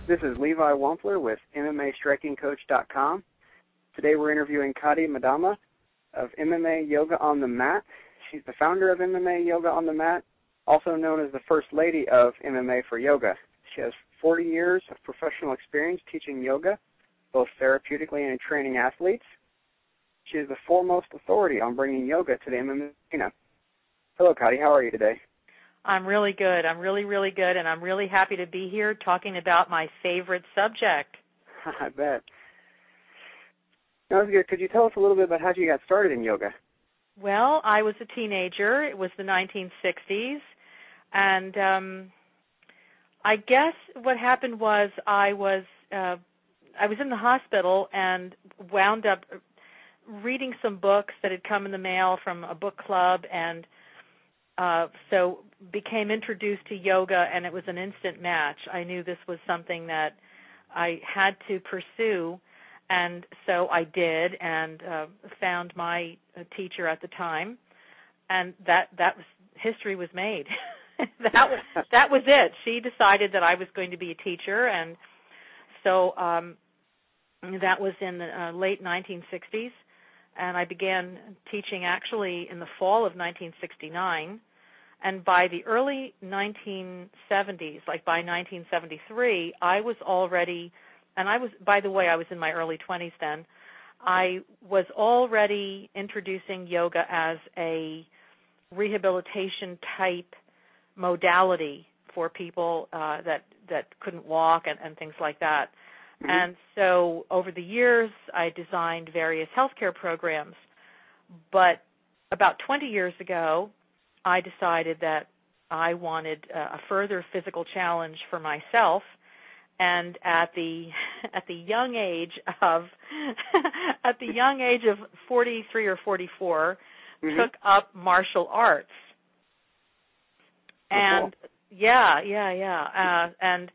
This is Levi Wampler with MMAStrikingCoach.com. Today we're interviewing Kotti Madama of MMA Yoga on the Mat. She's the founder of MMA Yoga on the Mat, also known as the First Lady of MMA for Yoga. She has 40 years of professional experience teaching yoga, both therapeutically and in training athletes. She is the foremost authority on bringing yoga to the MMA arena. Hello, Kotti. How are you today? I'm really good. I'm really, really good, and I'm really happy to be here talking about my favorite subject. I bet. That was good. Could you tell us a little bit about how you got started in yoga? Well, I was a teenager. It was the 1960s, and I guess what happened was I was in the hospital and wound up reading some books that had come in the mail from a book club, and so became introduced to yoga, and it was an instant match. I knew this was something that I had to pursue, and so I did, and found my teacher at the time, and that was history was made. that was it. She decided that I was going to be a teacher, and so that was in the late 1960s, and I began teaching actually in the fall of 1969. And by the early 1970s, like by 1973, I was already, and I was, by the way, I was in my early 20s then, I was already introducing yoga as a rehabilitation type modality for people that couldn't walk and things like that. Mm-hmm. And so over the years, I designed various healthcare programs. But about 20 years ago, I decided that I wanted a further physical challenge for myself, and at the young age of 43 or 44, mm-hmm. took up martial arts. And cool. And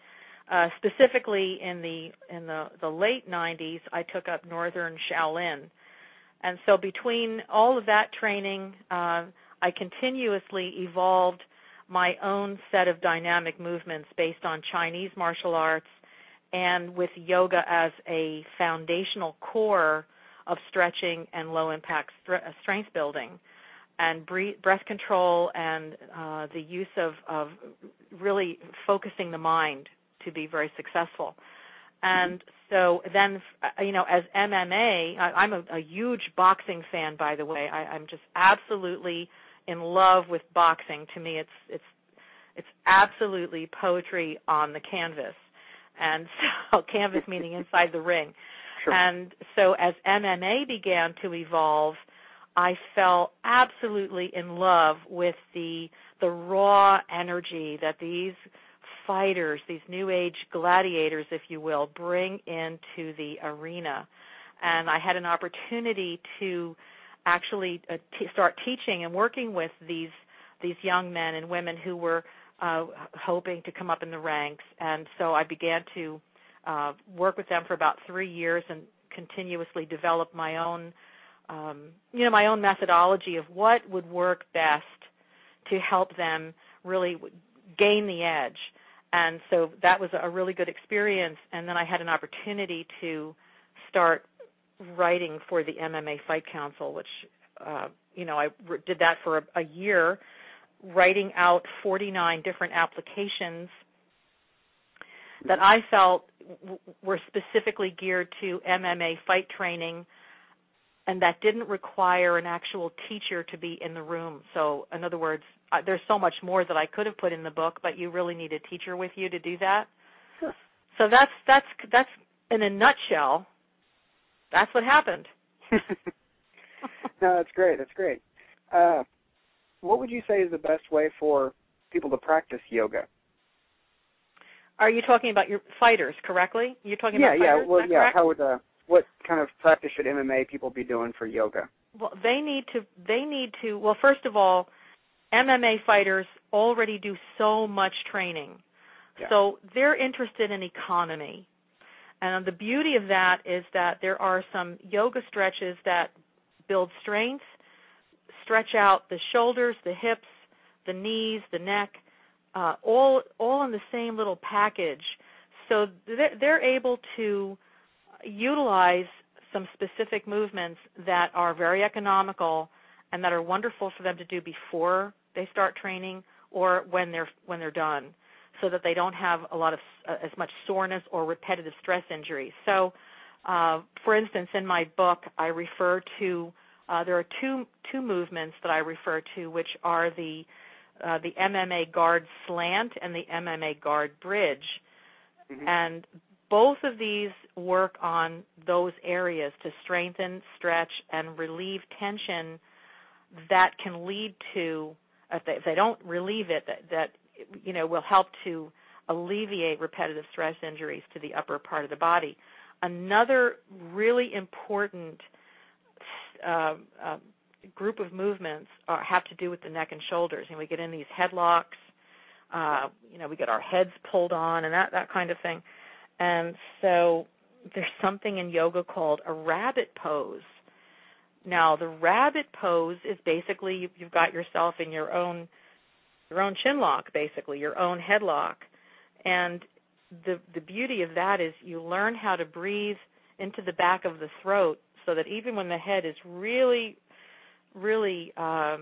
specifically in the late 90s, I took up Northern Shaolin, and so between all of that training, I continuously evolved my own set of dynamic movements based on Chinese martial arts and with yoga as a foundational core of stretching and low-impact strength building, and breath control and the use of really focusing the mind to be very successful. And so then, as MMA, I'm a huge boxing fan, by the way. I'm just absolutely in love with boxing. To me, it's absolutely poetry on the canvas, and so canvas meaning inside the ring. Sure. And so as MMA began to evolve, I fell absolutely in love with the raw energy that these fighters, these new age gladiators, if you will, bring into the arena. And I had an opportunity to actually start teaching and working with these young men and women who were hoping to come up in the ranks. And so I began to work with them for about 3 years and continuously develop my own methodology of what would work best to help them really gain the edge. And so that was a really good experience. And then I had an opportunity to start writing for the MMA Fight Council, which, I did that for a year, writing out 49 different applications that I felt were specifically geared to MMA fight training and that didn't require an actual teacher to be in the room. So, in other words, there's so much more that I could have put in the book, but you really need a teacher with you to do that. Sure. So that's in a nutshell. That's what happened. No, that's great. That's great. What would you say is the best way for people to practice yoga? Are you talking about your fighters, correctly? You're talking about fighters? Well, yeah. How would what kind of practice should MMA people be doing for yoga? Well, they need to. Well, first of all, MMA fighters already do so much training, so they're interested in economy. And the beauty of that is that there are some yoga stretches that build strength, stretch out the shoulders, the hips, the knees, the neck, all in the same little package, So they're able to utilize some specific movements that are very economical and that are wonderful for them to do before they start training or when they're done, so that they don't have a lot of as much soreness or repetitive stress injuries. So, for instance, in my book, I refer to there are two movements that I refer to, which are the MMA guard slant and the MMA guard bridge, and both of these work on those areas to strengthen, stretch, and relieve tension that can lead to, if they don't relieve it, that will help to alleviate repetitive stress injuries to the upper part of the body. Another really important group of movements have to do with the neck and shoulders, and we get in these headlocks. We get our heads pulled on and that kind of thing. And so there's something in yoga called a rabbit pose. Now, the rabbit pose is basically you've got yourself in your own chin lock, basically, your own headlock. And the beauty of that is you learn how to breathe into the back of the throat so that even when the head is really, really, how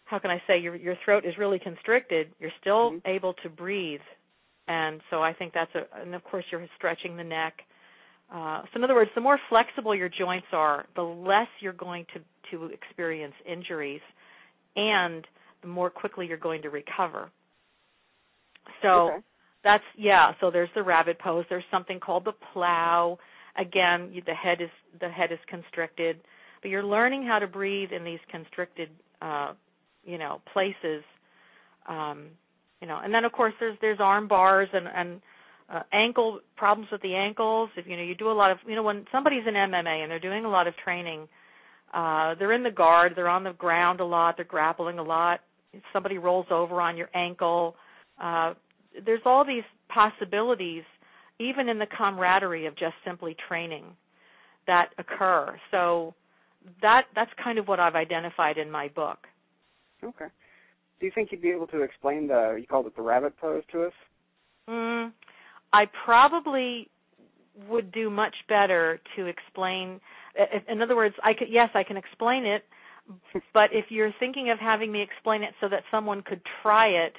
can I say, your throat is really constricted, you're still able to breathe. And so I think and of course you're stretching the neck. So in other words, the more flexible your joints are, the less you're going to experience injuries, and the more quickly you're going to recover. So so there's the rabbit pose. There's something called the plow. Again, the head is constricted, but you're learning how to breathe in these constricted places. And then of course there's arm bars and ankle problems with the ankles. If you do a lot of when somebody's in MMA and they're doing a lot of training, they're in the guard, they're on the ground a lot, they're grappling a lot. If somebody rolls over on your ankle, there's all these possibilities, even in the camaraderie of just simply training, that occur. So that's kind of what I've identified in my book. Okay. Do you think you'd be able to explain you called it the rabbit pose to us? I probably would do much better to explain. In other words, I can explain it, but if you're thinking of having me explain it so that someone could try it,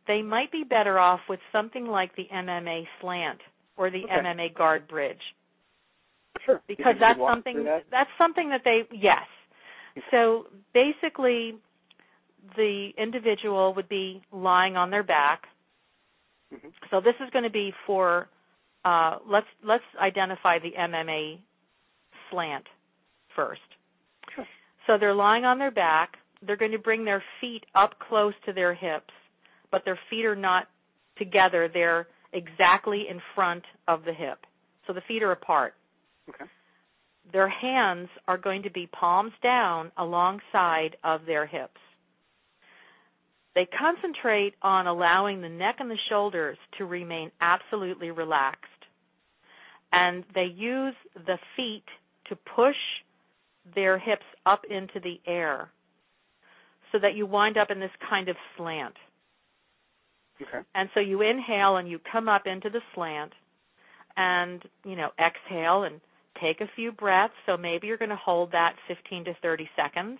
they might be better off with something like the MMA slant or the MMA guard bridge. Sure. Because that's something that they yes. So basically, the individual would be lying on their back. So this is going to be for let's identify the MMA slant first. Sure. So they're lying on their back. They're going to bring their feet up close to their hips, but their feet are not together. They're exactly in front of the hip. So the feet are apart. Okay. Their hands are going to be palms down alongside of their hips. They concentrate on allowing the neck and the shoulders to remain absolutely relaxed. And they use the feet to push their hips up into the air so that you wind up in this kind of slant. Okay. And so you inhale and you come up into the slant and, exhale and take a few breaths. So maybe you're going to hold that 15 to 30 seconds,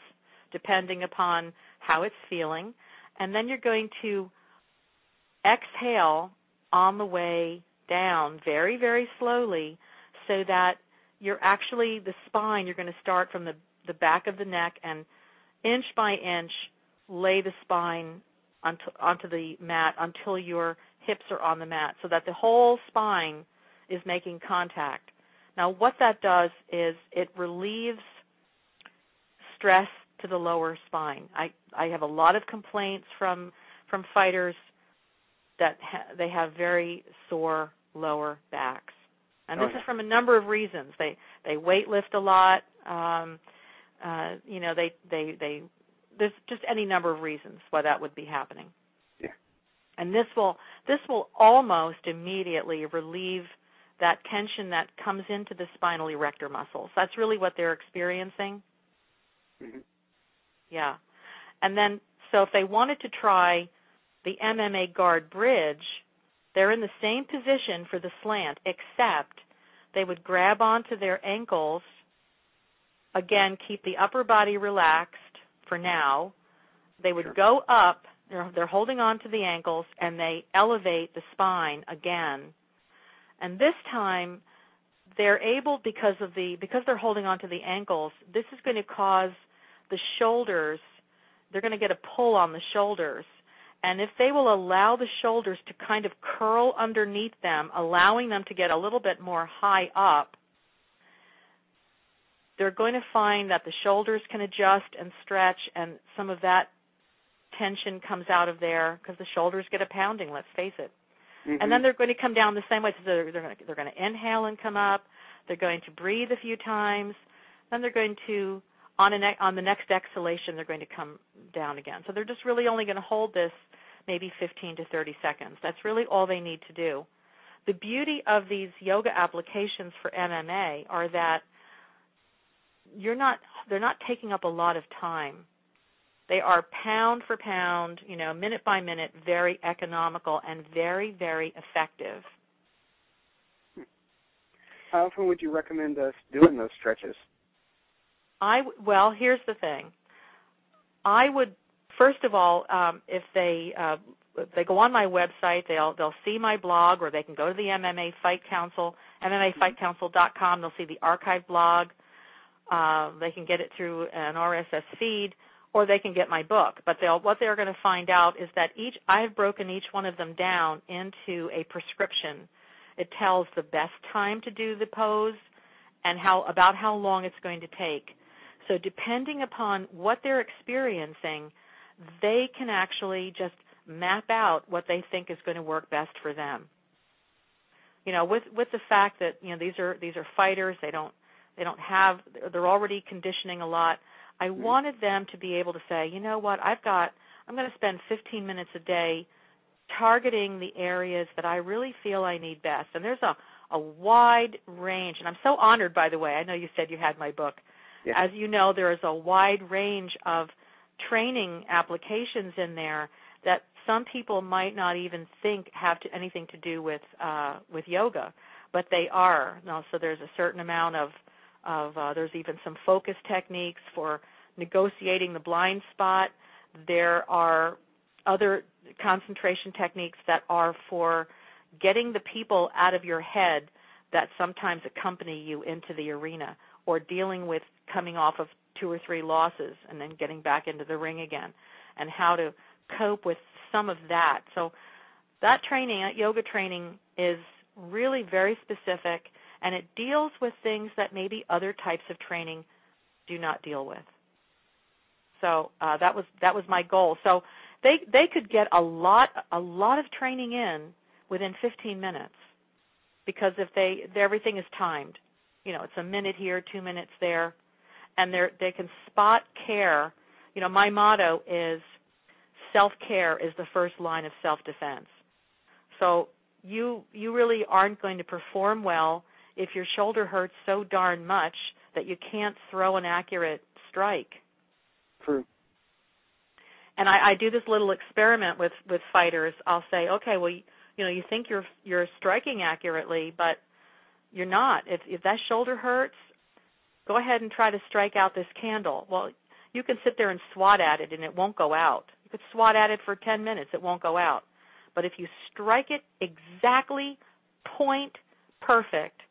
depending upon how it's feeling. And then you're going to exhale on the way down very, very slowly so that you're actually, the spine, you're going to start from the back of the neck and inch by inch lay the spine onto the mat until your hips are on the mat so that the whole spine is making contact. Now what that does is it relieves stress to the lower spine. I have a lot of complaints from fighters that they have very sore lower backs. And this is from a number of reasons. They weight lift a lot. There's just any number of reasons why that would be happening. Yeah. And this will almost immediately relieve that tension that comes into the spinal erector muscles. That's really what they're experiencing. Mm-hmm. Yeah. And then, so if they wanted to try the MMA guard bridge, They're in the same position for the slant, except they would grab onto their ankles. Again, keep the upper body relaxed for now. They would go up. They're holding on to the ankles, and they elevate the spine again. And this time, they're able, because they're holding on to the ankles, this is going to cause the shoulders, they're going to get a pull on the shoulders. And if they will allow the shoulders to kind of curl underneath them, allowing them to get a little bit more high up, they're going to find that the shoulders can adjust and stretch, and some of that tension comes out of there because the shoulders get a pounding, let's face it. Mm-hmm. And then they're going to come down the same way. So they're going to inhale and come up. They're going to breathe a few times. Then they're going to, on the next exhalation, they're going to come down again. So they're just really only going to hold this maybe 15 to 30 seconds. That's really all they need to do. The beauty of these yoga applications for MMA are that they're not taking up a lot of time. They are pound for pound, minute by minute, very economical and very, very effective. How often would you recommend us doing those stretches? Well, here's the thing. I would, first of all, if they go on my website, they'll see my blog, or they can go to the MMA Fight Council, MMAFightCouncil.com. They'll see the archive blog. They can get it through an RSS feed, or they can get my book. But what they're going to find out is that I've broken each one of them down into a prescription. It tells the best time to do the pose and about how long it's going to take. So depending upon what they're experiencing, they can actually just map out what they think is going to work best for them. With the fact that these are fighters, they're already conditioning a lot. I wanted them to be able to say, you know what, I'm going to spend 15 minutes a day targeting the areas that I really feel I need best. And there's a wide range, and I'm so honored, by the way. I know you said you had my book. Yeah. As you know, there is a wide range of training applications in there that some people might not even think have anything to do with yoga, but they are. So there's a certain amount of there's even some focus techniques for negotiating the blind spot. There are other concentration techniques that are for getting the people out of your head that sometimes accompany you into the arena, or dealing with coming off of 2 or 3 losses and then getting back into the ring again, and how to cope with some of that. So that yoga training is really very specific, and it deals with things that maybe other types of training do not deal with. So that was my goal. So they could get a lot of training in within 15 minutes, because everything is timed. It's a minute here, 2 minutes there, and they can spot care. My motto is self-care is the first line of self-defense. So you really aren't going to perform well if your shoulder hurts so darn much that you can't throw an accurate strike. True. And I do this little experiment with fighters. I'll say, okay, well, you think you're striking accurately, but you're not. If that shoulder hurts, go ahead and try to strike out this candle. Well, you can sit there and swat at it, and it won't go out. You could swat at it for 10 minutes. It won't go out. But if you strike it exactly point perfect,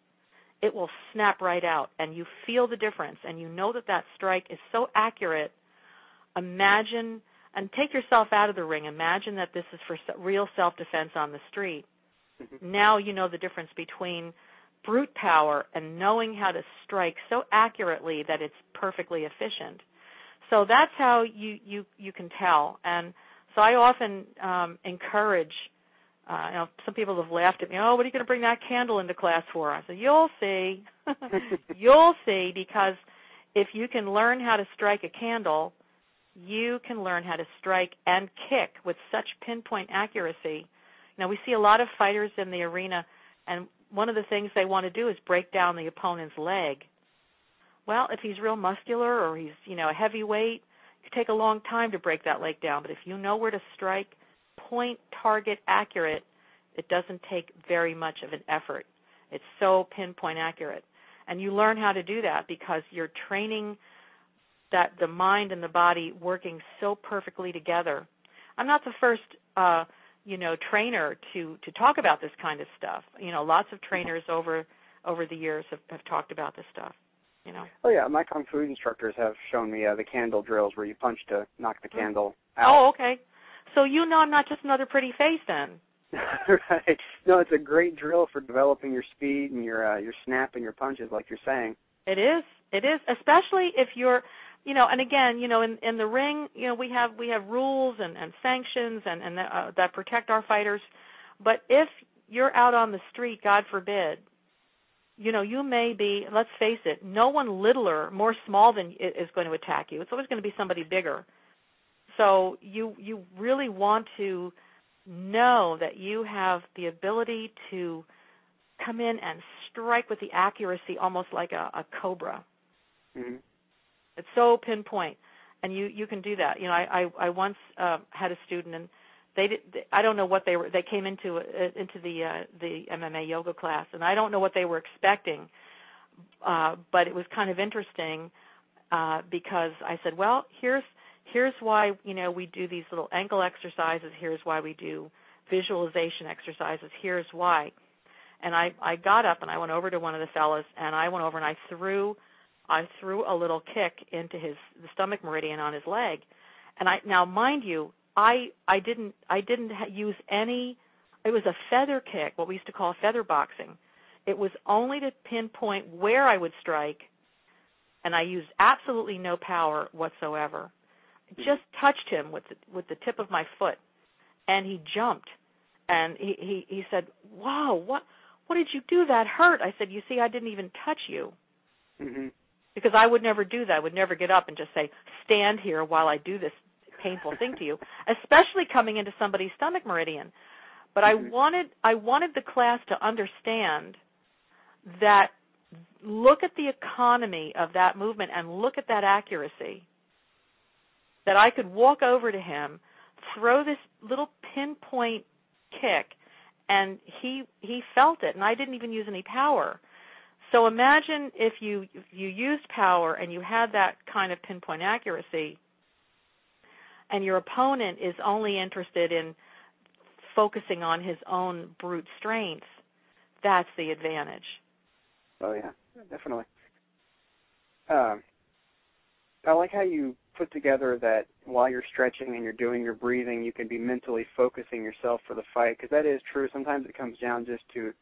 it will snap right out, and you feel the difference, and you know that strike is so accurate. Imagine, and take yourself out of the ring. Imagine that this is for real self-defense on the street. Mm-hmm. Now you know the difference between brute power and knowing how to strike so accurately that it's perfectly efficient. So that's how you can tell. And so I often encourage, some people have laughed at me, what are you going to bring that candle into class for? I said, you'll see. You'll see, because if you can learn how to strike a candle, you can learn how to strike and kick with such pinpoint accuracy. We see a lot of fighters in the arena, and one of the things they want to do is break down the opponent's leg. Well, if he's real muscular or he's, a heavyweight, it can take a long time to break that leg down. But if you know where to strike, point, target, accurate, It doesn't take very much of an effort. It's so pinpoint accurate. And you learn how to do that because you're training that the mind and the body working so perfectly together. I'm not the first trainer to talk about this kind of stuff. Lots of trainers over the years have talked about this stuff. Oh yeah, my Kung Fu instructors have shown me the candle drills where you punch to knock the candle out. Oh, okay. So I'm not just another pretty face then. Right. No, it's a great drill for developing your speed and your snap and your punches, like you're saying. It is, especially if you're, and again, in the ring, we have rules and sanctions and that protect our fighters. But if you're out on the street, God forbid, you may be, let's face it, no one littler, more small than is going to attack you. It's always going to be somebody bigger. So you really want to know that you have the ability to come in and strike with the accuracy almost like a cobra. Mm-hmm. It's so pinpoint, and you can do that. I once had a student, and I don't know what they came into the MMA yoga class, and I don't know what they were expecting, but it was kind of interesting because I said, well, here's why we do these little ankle exercises. Here's why we do visualization exercises. Here's why. And I got up and I went over to one of the fellas, and I went over and I threw a little kick into the stomach meridian on his leg. And now mind you, I didn't use any. It was a feather kick, what we used to call feather boxing. It was only to pinpoint where I would strike, and I used absolutely no power whatsoever. Just touched him with the tip of my foot, and he jumped. And he said, "Wow, what did you do? That hurt." I said, "You see, I didn't even touch you." Mm-hmm. Because I would never do that. I would never get up and just say, "Stand here while I do this painful thing to you," especially coming into somebody's stomach meridian. But Mm-hmm. I wanted the class to understand that look at the economy of that movement and look at that accuracy. That I could walk over to him, throw this little pinpoint kick, and he felt it, and I didn't even use any power. So imagine if you used power and you had that kind of pinpoint accuracy, and your opponent is only interested in focusing on his own brute strength. That's the advantage. Oh yeah, definitely. I like how you put together that while you're stretching and you're doing your breathing, you can be mentally focusing yourself for the fight, because that is true. Sometimes it comes down just to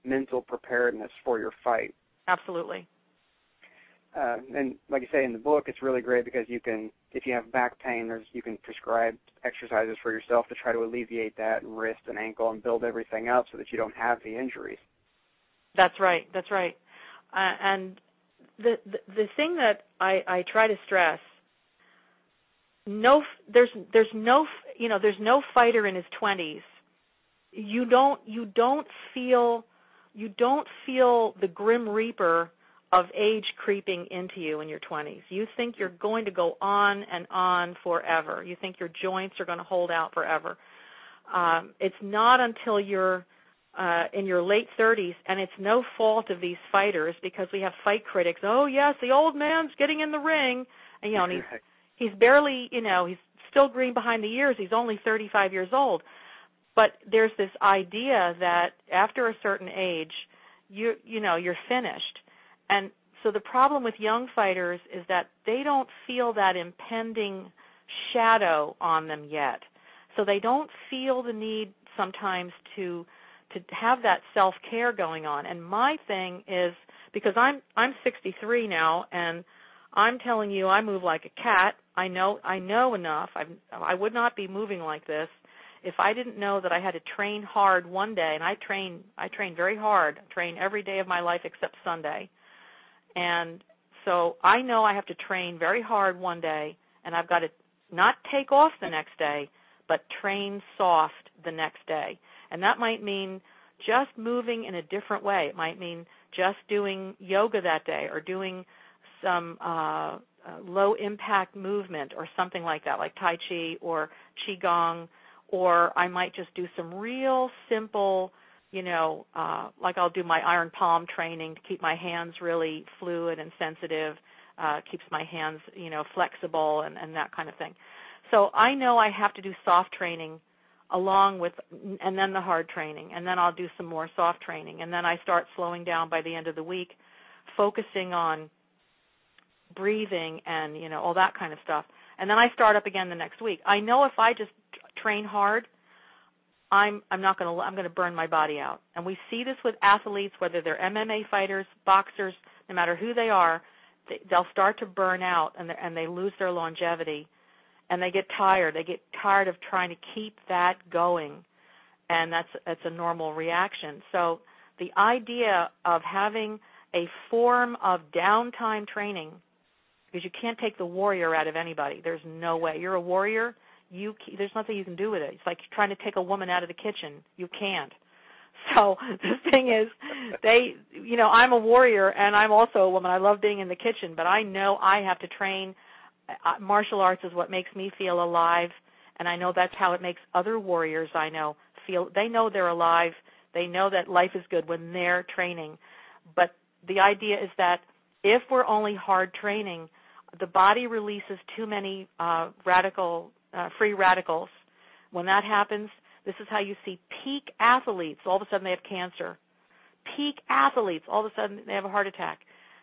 mental preparedness for your fight. Absolutely. And like you say in the book, it's really great because you can, if you have back pain, you can prescribe exercises for yourself to try to alleviate that, and wrist and ankle, and build everything up so that you don't have the injuries. That's right. And the thing that I try to stress, there's no fighter in his 20s. You don't feel the grim reaper of age creeping into you in your 20s. You think you're going to go on and on forever. You think your joints are going to hold out forever. It's not until you're in your late 30s, and it's no fault of these fighters because we have fight critics. Oh yes, the old man's getting in the ring, and and he's barely, he's still green behind the ears. He's only 35 years old. But there's this idea that after a certain age, you're finished. And so the problem with young fighters is that they don't feel that impending shadow on them yet. So they don't feel the need sometimes to have that self-care going on. And my thing is, because I'm 63 now, and I'm telling you I move like a cat. I know enough. I would not be moving like this if I didn't know that I had to train hard one day. And I train very hard. I train every day of my life except Sunday. And so I know I have to train very hard one day, and I've got to not take off the next day, but train soft the next day. And that might mean just moving in a different way. It might mean just doing yoga that day, or doing some low-impact movement or something like that, like Tai Chi or Qigong or I might just do some real simple, like I'll do my iron palm training to keep my hands really fluid and sensitive, keeps my hands, flexible and that kind of thing. So I know I have to do soft training along with, and then the hard training, and then I'll do some more soft training, and then I start slowing down by the end of the week, focusing on breathing and, all that kind of stuff. And then I start up again the next week. I know if I just train hard, I'm going to burn my body out. And we see this with athletes, whether they're MMA fighters, boxers, no matter who they are, they'll start to burn out and they lose their longevity. And they get tired. They get tired of trying to keep that going, and that's a normal reaction. So the idea of having a form of downtime training, because you can't take the warrior out of anybody. There's no way. You're a warrior. There's nothing you can do with it. It's like trying to take a woman out of the kitchen. You can't. So the thing is, I'm a warrior, and I'm also a woman. I love being in the kitchen, but I know I have to train. Martial arts is what makes me feel alive, and I know that's how it makes other warriors I know feel. They know they're alive. They know that life is good when they're training. But the idea is that if we're only hard training, the body releases too many free radicals. When that happens, this is how you see peak athletes. All of a sudden they have cancer. Peak athletes, all of a sudden they have a heart attack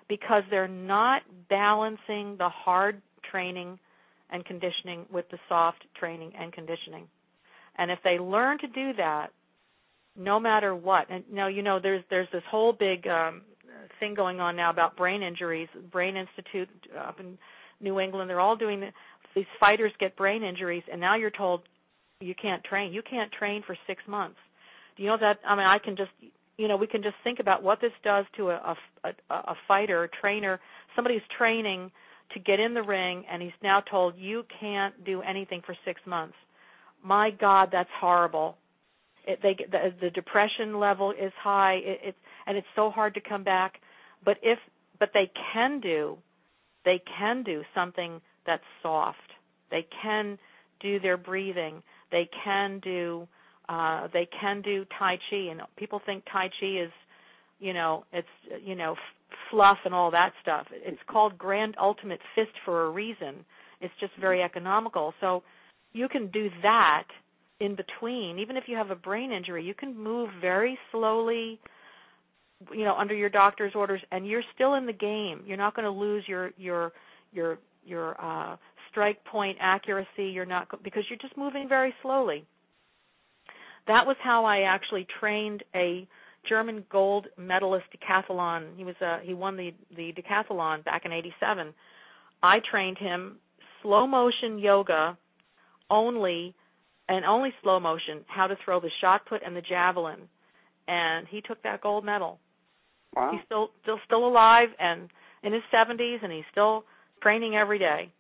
because they're not balancing the hard training and conditioning with the soft training and conditioning. And if they learn to do that, no matter what, and now there's this whole big thing going on now about brain injuries. Brain Institute up in New England, they're all doing these fighters get brain injuries, and now you're told you can't train. You can't train for 6 months. Do you know that? I mean, I can just, we can just think about what this does to a fighter, a trainer, somebody who's training to get in the ring, and he's now told you can't do anything for 6 months. My God, that's horrible. The depression level is high, and it's so hard to come back. But they can do something that's soft. They can do their breathing. They can do Tai Chi, and people think Tai Chi is, fluff and all that stuff. It's called Grand Ultimate Fist for a reason. It's just very economical. So you can do that in between. Even if you have a brain injury, you can move very slowly, under your doctor's orders, and you're still in the game. You're not going to lose your strike point accuracy. You're not, because you're just moving very slowly. That was how I actually trained a German gold medalist decathlon. He won the decathlon back in '87. I trained him slow motion yoga only slow motion, how to throw the shot put and the javelin, and he took that gold medal. Wow. He's still alive and in his 70s, and he's still training every day.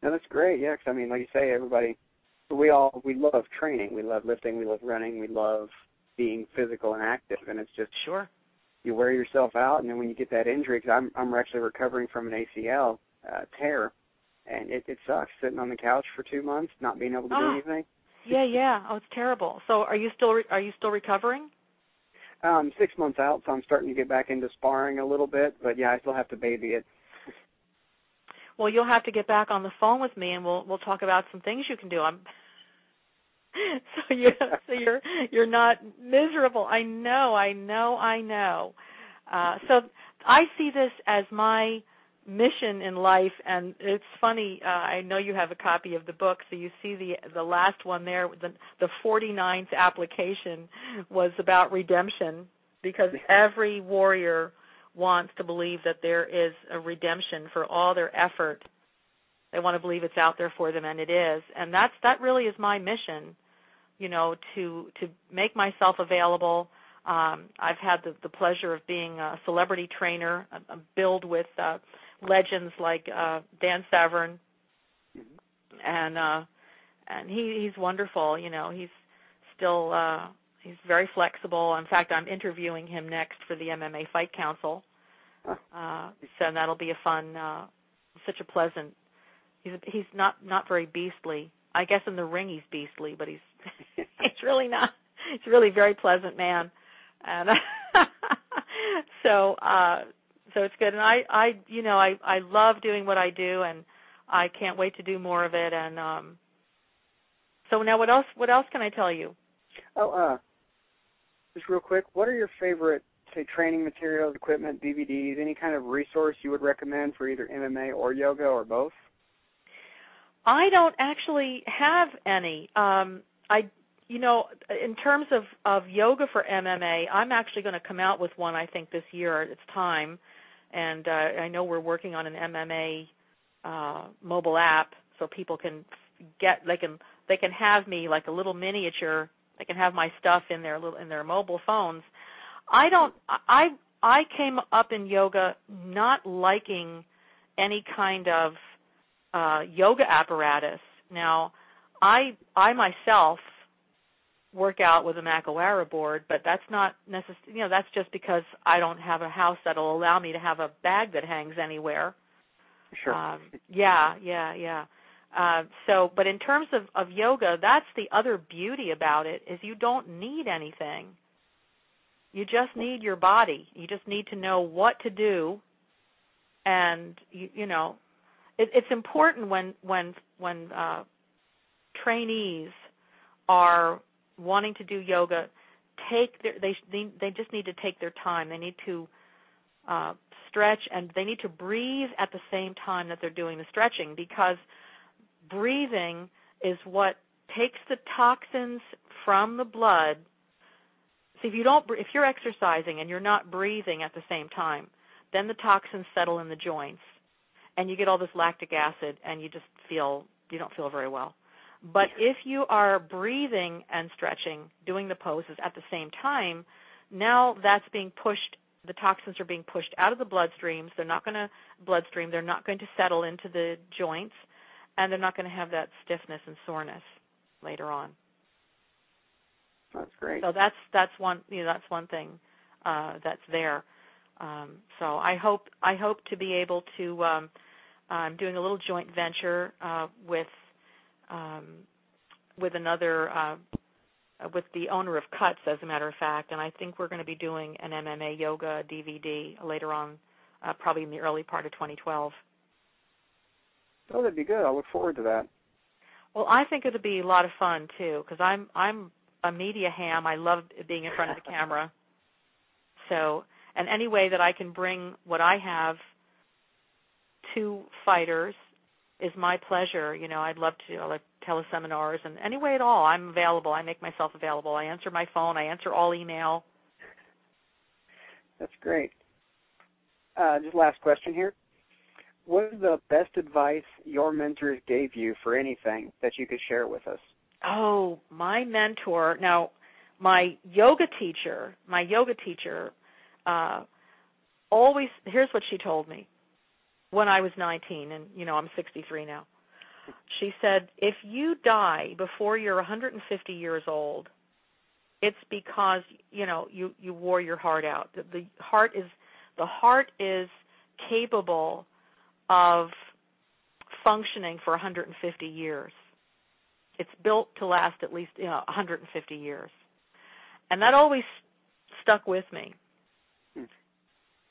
No, that's great. Yeah, 'cause I mean, like you say, everybody, we love training, we love lifting, we love running, we love being physical and active, and it's just sure you wear yourself out, and then when you get that injury, because I'm actually recovering from an ACL tear, and it sucks sitting on the couch for 2 months, not being able to do anything. Yeah. Oh, it's terrible. So are you still recovering? 6 months out, so I'm starting to get back into sparring a little bit, but yeah, I still have to baby it. Well, you'll have to get back on the phone with me, and we'll talk about some things you can do. So you're not miserable. I know. So I see this as my mission in life, and it's funny. I know you have a copy of the book, so you see the last one there. The 49th application was about redemption, because every warrior wants to believe that there is a redemption for all their effort. They want to believe it's out there for them, and it is. And that really is my mission, to make myself available. I've had the pleasure of being a celebrity trainer, build with legends like Dan Severn, and he's wonderful. He's still he's very flexible. In fact, I'm interviewing him next for the MMA Fight Council, so that'll be a fun, such a pleasant. He's not very beastly. I guess in the ring he's beastly, but he's he's really not. He's a really very pleasant man, and so it's good. And I love doing what I do, and I can't wait to do more of it. And so now, what else can I tell you? Oh, just real quick, what are your favorite, say, training materials, equipment, DVDs, any kind of resource you would recommend for either MMA or yoga or both? I don't actually have any. In terms of yoga for MMA, I'm actually going to come out with one, I think, this year. It's time. And I know we're working on an MMA mobile app, so people can they can have me like a little miniature. They can have my stuff in their mobile phones. I came up in yoga not liking any kind of yoga apparatus. Now, I myself work out with a Macawara board, but that's not necessarily, that's just because I don't have a house that'll allow me to have a bag that hangs anywhere. Sure. Yeah. But in terms of yoga, that's the other beauty about it, is you don't need anything. You just need your body. You just need to know what to do, and it's important when trainees are wanting to do yoga. They just need to take their time. They need to stretch, and they need to breathe at the same time that they're doing the stretching, because breathing is what takes the toxins from the blood. See, if you're exercising and you're not breathing at the same time, then the toxins settle in the joints, and you get all this lactic acid, and you don't feel very well. But if you are breathing and stretching, doing the poses at the same time, now that's being pushed. The toxins are being pushed out of the bloodstreams. They're not going to settle into the joints, and they're not going to have that stiffness and soreness later on. That's great. So that's one thing that's there. So I hope to be able to. I'm doing a little joint venture with the owner of Cuts, as a matter of fact, and I think we're going to be doing an MMA yoga DVD later on, probably in the early part of 2012. Oh, that'd be good. I look forward to that. Well, I think it'll be a lot of fun too, because I'm a media ham. I love being in front of the camera. So, and any way that I can bring what I have to fighters is my pleasure. You know, I'd love to, like teleseminars and any way at all. I'm available. I make myself available. I answer my phone. I answer all email. That's great. Just last question here. What is the best advice your mentors gave you for anything that you could share with us? Oh, my mentor. Now, my yoga teacher, always, here's what she told me when I was 19, and, you know, I'm 63 now. She said, if you die before you're 150 years old, it's because, you know, you wore your heart out. The heart is capable of functioning for 150 years. It's built to last at least 150 years. And that always stuck with me.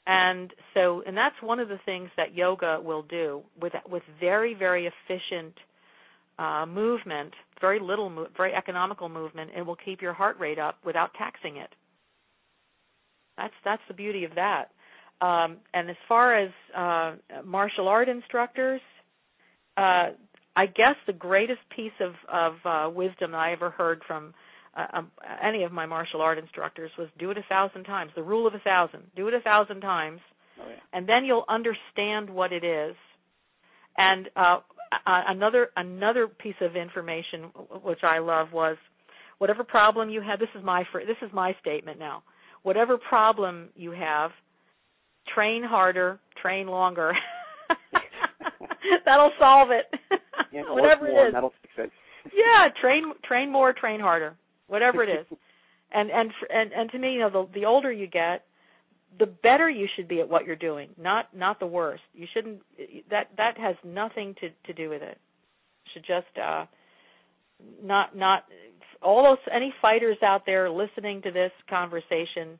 And that's one of the things that yoga will do with very, very efficient movement, very economical movement. It will keep your heart rate up without taxing it. That's the beauty of that. And as far as martial art instructors, I guess the greatest piece of wisdom that I ever heard from any of my martial art instructors was do it 1,000 times, the rule of 1,000. Do it 1,000 times, and then you'll understand what it is. And another piece of information which I love was, whatever problem you have, this is my statement now. Whatever problem you have, train harder, train longer. That'll solve it. Yeah, whatever it is. That'll fix it. Yeah, train more, train harder. Whatever it is. And to me, you know, the older you get, the better you should be at what you're doing, not the worse. You shouldn't, that has nothing to do with it. You should just not all those, any fighters out there listening to this conversation,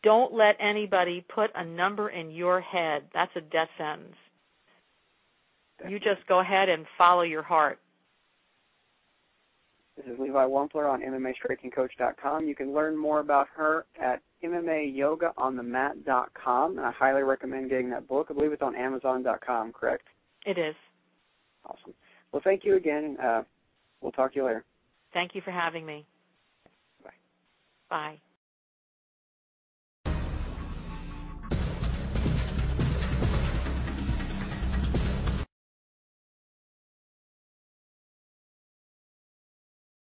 don't let anybody put a number in your head. That's a death sentence. You just go ahead and follow your heart. This is Levi Wampler on MMAstrikingcoach.com. You can learn more about her at MMAYogaOnTheMat.com, and I highly recommend getting that book. I believe it's on Amazon.com, correct? It is. Awesome. Well, thank you again. We'll talk to you later. Thank you for having me. Bye. Bye.